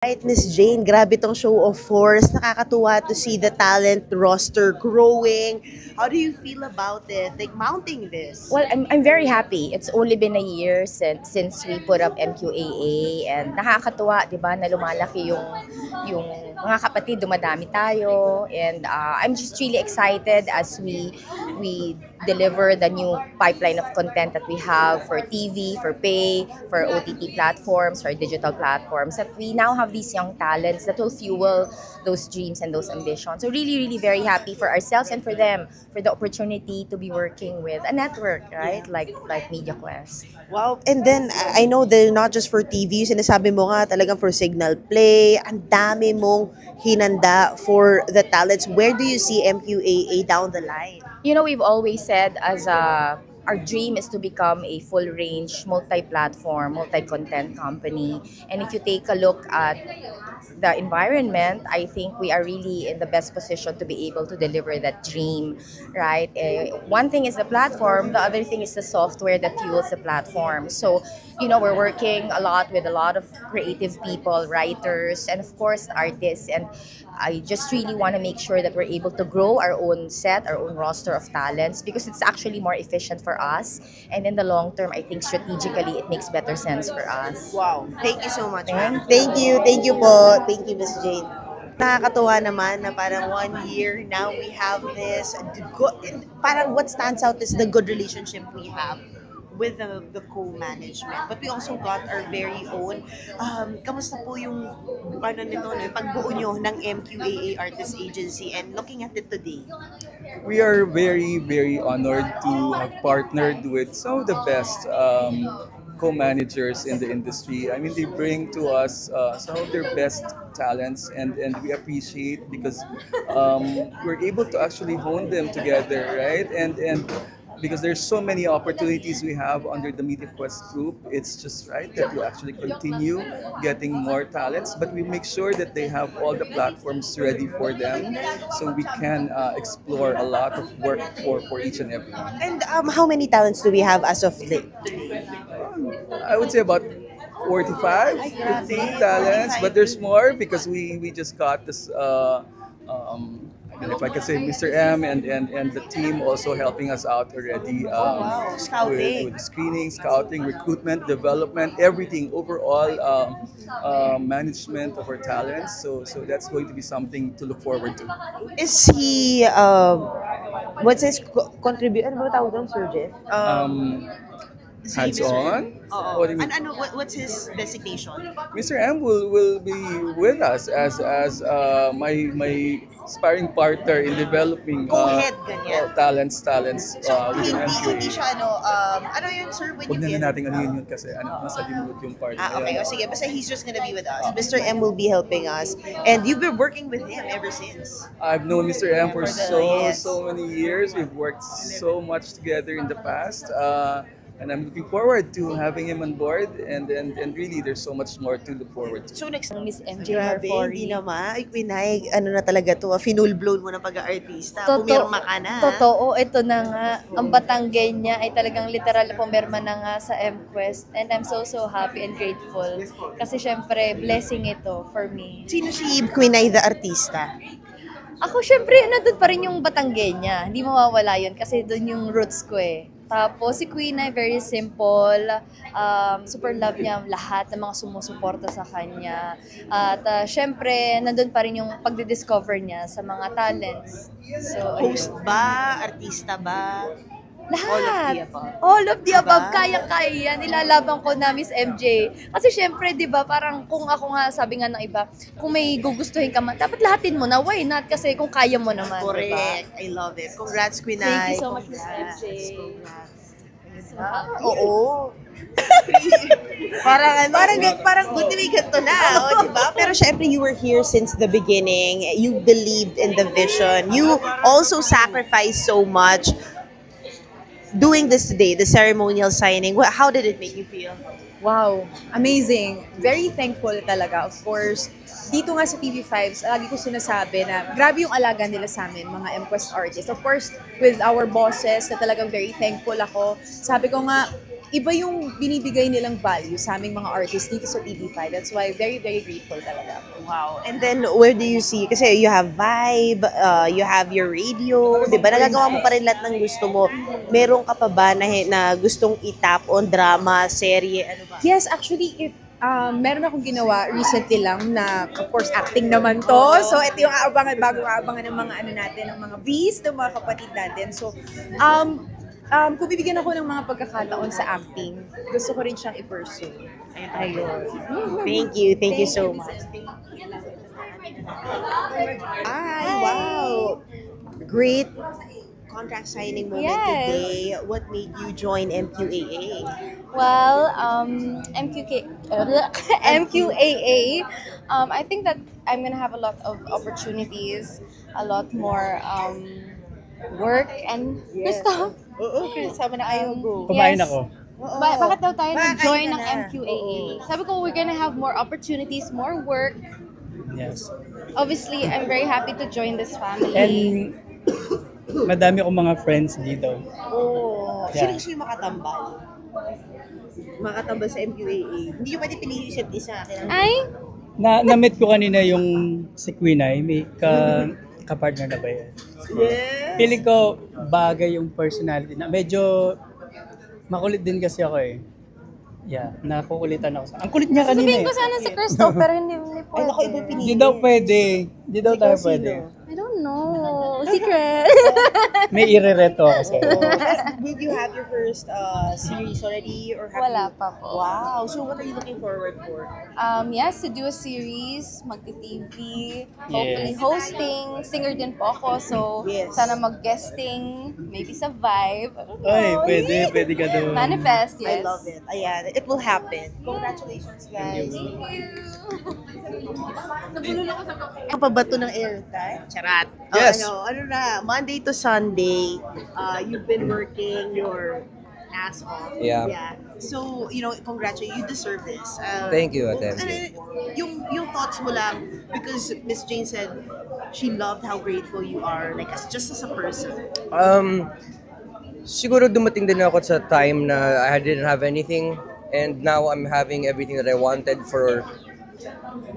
Right, Miss Jane, grabe tong show of force. Nakakatuwa to see the talent roster growing. How do you feel about it? Like mounting this? Well, I'm very happy. It's only been a year since we put up MQAA and nakakatuwa, 'di ba, na lumalaki yung mga kapatid, dumadami tayo and I'm just really excited as we deliver the new pipeline of content that we have for TV, for pay, for OTT platforms, for digital platforms. That we now have these young talents that will fuel those dreams and those ambitions. So really very happy for ourselves and for them, for the opportunity to be working with a network, right? Like MediaQuest. Wow. And then, I know they're not just for TV. Sinasabi mo nga talagang for Signal Play. Ang dami mong hinanda for the talents. Where do you see MQAA down the line? You know, we've always said our dream is to become a full-range, multi-platform, multi-content company. And if you take a look at the environment, I think we are really in the best position to be able to deliver that dream, right? One thing is the platform, the other thing is the software that fuels the platform. So, you know, we're working a lot with a lot of creative people, writers, and of course, artists. And I just really want to make sure that we're able to grow our own set, our own roster of talents, because it's actually more efficient for us. And in the long term, I think strategically, it makes better sense for us. Wow. Thank you so much, ma'am. Thank you. Thank you po. Thank you, Miss Jane. Nakakatuwa naman na parang 1 year now we have this good, parang what stands out is the good relationship we have with the co-management. But we also got our very own. Kamusta po yung ano nito, no, yung pagbuo nyo ng MQAA Artist Agency and looking at it today? We are very honored to have partnered with some of the best co-managers in the industry. I mean, they bring to us some of their best talents, and we appreciate because we're able to actually hone them together, right? And because there's so many opportunities we have under the MediaQuest group, it's just right that we actually continue getting more talents, but we make sure that they have all the platforms ready for them so we can explore a lot of work for each and every one. And how many talents do we have as of late? I would say about 45, 50 talents, but there's more because we just got this and if I could say Mr. M and the team also helping us out already Wow, scouting. with screening, scouting, recruitment, development, everything overall management of our talents. So that's going to be something to look forward to. Is he, what's his contribution? Ano ba tawag doon, Sir Jeff? Hands-on. Oo. What's his designation? Mr. M will be with us as my sparring partner in developing Co-head, ganyan. talents So, within hindi MQA. siya, ano yun, sir, when Huwag you na get... natin ano yun kasi masalimuot yung part. Okay. O sige, basta he's just gonna be with us. Mr. M will be helping us. And you've been working with him ever since. I've known Mr. M for Yes. so many years. We've worked so much together in the past. And I'm looking forward to having him on board, and really there's so much more to look forward to. So next... Miss MJ Grabe, hindi naman. Ay, Quinay, ano na talaga to, finul blown mo na pag-artista. Pumirma ka na. Totoo, ito na nga. Ang Batanggay niya ay talagang literal pumirma na nga sa MQuest. And I'm so happy and grateful. Kasi syempre, blessing ito for me. Sino si Quinay the artista? Ako syempre, nandun pa rin yung Batanggay niya. Hindi mawawala yun kasi doon yung roots ko eh. Tapos si Queen ay very simple, super love niya lahat ng mga sumusuporta sa kanya. At syempre, nandun pa rin yung pagdi-discover niya sa mga talents. So, Host ba? Artista ba? lahat. All of the above. All of the above. Kaya-kaya yan. Ilalaban ko na, Miss MJ. Kasi syempre, di ba, parang kung ako nga, sabi nga ng iba, kung may gugustuhin ka man, dapat lahatin mo na. Why not? Kasi kung kaya mo naman, di ba? Correct. I love it. Congrats, Quinay. Thank you so much, Miss MJ. Oo. parang good to be ganito na, diba? Pero syempre, you were here since the beginning. You believed in the vision. You also sacrificed so much doing this today, the ceremonial signing. How did it make you feel? Wow, amazing. Very thankful talaga. Of course, dito nga sa TV5, lagi ko sinasabi na grabe yung alaga nila sa amin, mga MQuest artists. Of course, with our bosses na talagang very thankful ako. Sabi ko nga, iba yung binibigay nilang value sa aming mga artists dito sa TV5. That's why very, very grateful talaga. Wow. And then, where do you see? Kasi you have Vibe, you have your radio, di ba? Nagagawa mo pa rin lahat ng gusto mo. Meron ka pa ba na gustong itap on drama, serye, ano ba? Yes, actually, if meron akong ginawa recently lang na, of course, acting naman to. So, ito yung bagong aabangan ng mga ano natin, ng mga V's, ng mga kapatid natin. So, kung bibigyan ako ng mga pagkakataon sa acting, gusto ko rin siyang i-pursue. Ayun. Thank you so much. Ay, wow. Great contract signing moment Yes. today. What made you join MQAA? Well, MQAA, I think that I'm gonna have a lot of opportunities, a lot more work and stuff. Oo, kasama na kayo, go. Kumain Yes. ako. Bakit daw tayo Bakit nag-join ka ng na? MQAA? Sabi ko, we're gonna have more opportunities, more work. Yes. Obviously, I'm very happy to join this family. And madami akong mga friends dito. Oh, Yeah. sino yung makatambal? Makatambal sa MQAA. Hindi yung pwede pinili isa't isa. Ay, Na-meet ko kanina yung si Queen ay may ka-partner na ba yan? Yes. Feeling ko bagay yung personality na medyo makulit din kasi ako eh. Yeah, nakukulitan ako. Ang kulit niya kanina sabihin eh. ko sana si Christoph, pero hindi Ay, naku, iba pwede. pinili. Hindi daw pwede. Hindi daw tayo Sino? pwede. I don't know. Secret. May irereto ako sa'yo. Did you have your first series already? Or have Wala you... pa po. Wow. So what are you looking forward for? Yes, to do a series, magti-TV, hopefully hosting, singer din po ako, so Yes. sana mag-guesting, maybe sa Vibe. I don't know. Ay, pwede ka doon. Manifest, yes. I love it. Ayan, it will happen. Congratulations, guys. Kapabato ng airtime? Charat. Yes. Ano na, Monday to Sunday, you've been working your ass off. Yeah. So, congratulations. You deserve this. Thank you, Ate MJ. Yung thoughts mo lang, because Miss Jane said she loved how grateful you are, like just as a person. Siguro dumating din ako sa time na I didn't have anything and now I'm having everything that I wanted for...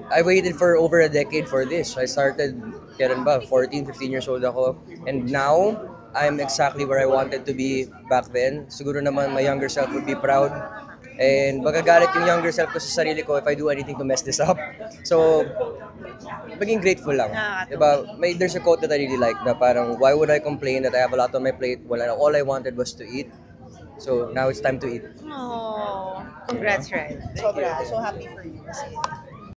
I waited for over a decade for this. I started, kailan ba, 14, 15 years old ako. And now, I'm exactly where I wanted to be back then. Siguro naman my younger self would be proud. And magagalit yung younger self ko sa sarili ko if I do anything to mess this up. So, maging grateful lang. Diba? There's a quote that I really like na parang, why would I complain that I have a lot on my plate? All I wanted was to eat. So, now it's time to eat. Oh, congrats, Ryan. So happy for you.